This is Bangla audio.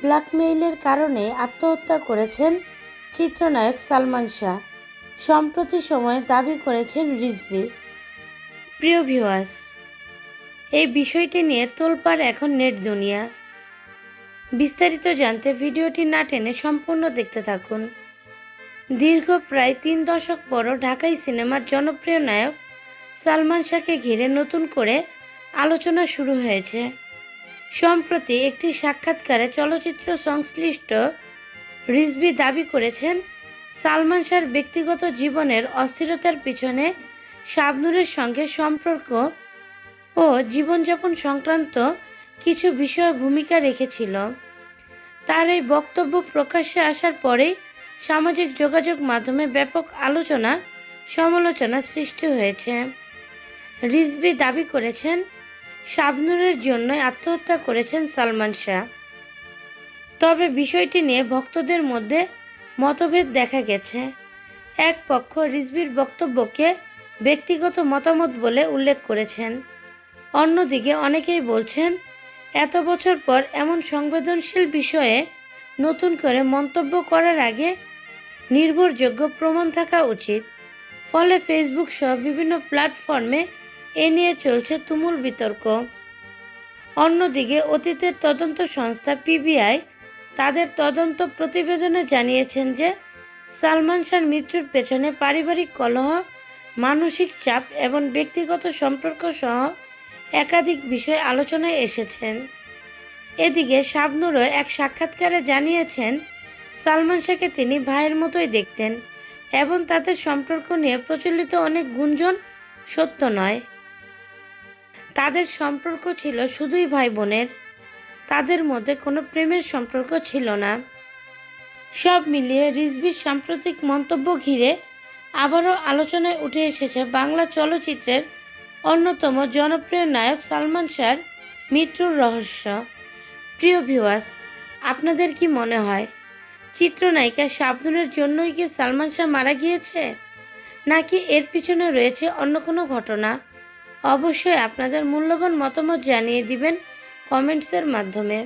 ব্ল্যাকমেইলের কারণে আত্মহত্যা করেছেন চিত্রনায়ক সালমান শাহ, সম্প্রতি সময়ে দাবি করেছেন রিজভী। প্রিয় ভিউয়ার্স, এই বিষয়টি নিয়ে তোলপাড় এখন নেট দুনিয়া। বিস্তারিত জানতে ভিডিওটি না টেনে সম্পূর্ণ দেখতে থাকুন। দীর্ঘ প্রায় 3 দশক পরও ঢাকাই সিনেমার জনপ্রিয় নায়ক সালমান শাহকে ঘিরে নতুন করে আলোচনা শুরু হয়েছে। সম্প্রতি একটি সাক্ষাৎকারে চলচ্চিত্র সংশ্লিষ্ট রিজভী দাবি করেছেন, সালমান শাহর ব্যক্তিগত জীবনের অস্থিরতার পিছনে শাবনূরের সঙ্গে সম্পর্ক ও জীবনযাপন সংক্রান্ত কিছু বিষয় ভূমিকা রেখেছিল। তার এই বক্তব্য প্রকাশ্যে আসার পরেই সামাজিক যোগাযোগ মাধ্যমে ব্যাপক আলোচনা সমালোচনা সৃষ্টি হয়েছে। রিজভী দাবি করেছেন, শাবনূরের জন্যই আত্মহত্যা করেছেন সালমান শাহ। তবে বিষয়টি নিয়ে ভক্তদের মধ্যে মতভেদ দেখা গেছে। এক পক্ষ রিজভীর বক্তব্যকে ব্যক্তিগত মতামত বলে উল্লেখ করেছেন, অন্যদিকে অনেকেই বলছেন, এত বছর পর এমন সংবেদনশীল বিষয়ে নতুন করে মন্তব্য করার আগে নির্ভরযোগ্য প্রমাণ থাকা উচিত। ফলে ফেসবুক সহ বিভিন্ন প্ল্যাটফর্মে এ নিয়ে চলছে তুমুল বিতর্ক। অন্যদিকে অতীতের তদন্ত সংস্থা পিবিআই তাদের তদন্ত প্রতিবেদনে জানিয়েছেন যে সালমান শাহর মৃত্যুর পেছনে পারিবারিক কলহ, মানসিক চাপ এবং ব্যক্তিগত সম্পর্ক সহ একাধিক বিষয় আলোচনায় এসেছেন। এদিকে শাবনূরও এক সাক্ষাৎকারে জানিয়েছেন, সালমান শাহকে তিনি ভাইয়ের মতোই দেখতেন এবং তাদের সম্পর্ক নিয়ে প্রচলিত অনেক গুঞ্জন সত্য নয়। তাদের সম্পর্ক ছিল শুধুই ভাই বোনের, তাদের মধ্যে কোনো প্রেমের সম্পর্ক ছিল না। সব মিলিয়ে রিজভীর সাম্প্রতিক মন্তব্য ঘিরে আবারও আলোচনায় উঠে এসেছে বাংলা চলচ্চিত্রের অন্যতম জনপ্রিয় নায়ক সালমান শাহর মৃত্যুর রহস্য। প্রিয় ভিউয়ার্স, আপনাদের কি মনে হয়, চিত্রনায়িকা শাবনূরের জন্যই কি সালমান শাহ মারা গিয়েছে, নাকি এর পিছনে রয়েছে অন্য কোনো ঘটনা? অবশ্যই আপনাদের মূল্যবান মতামত জানিয়ে দিবেন কমেন্টসের মাধ্যমে।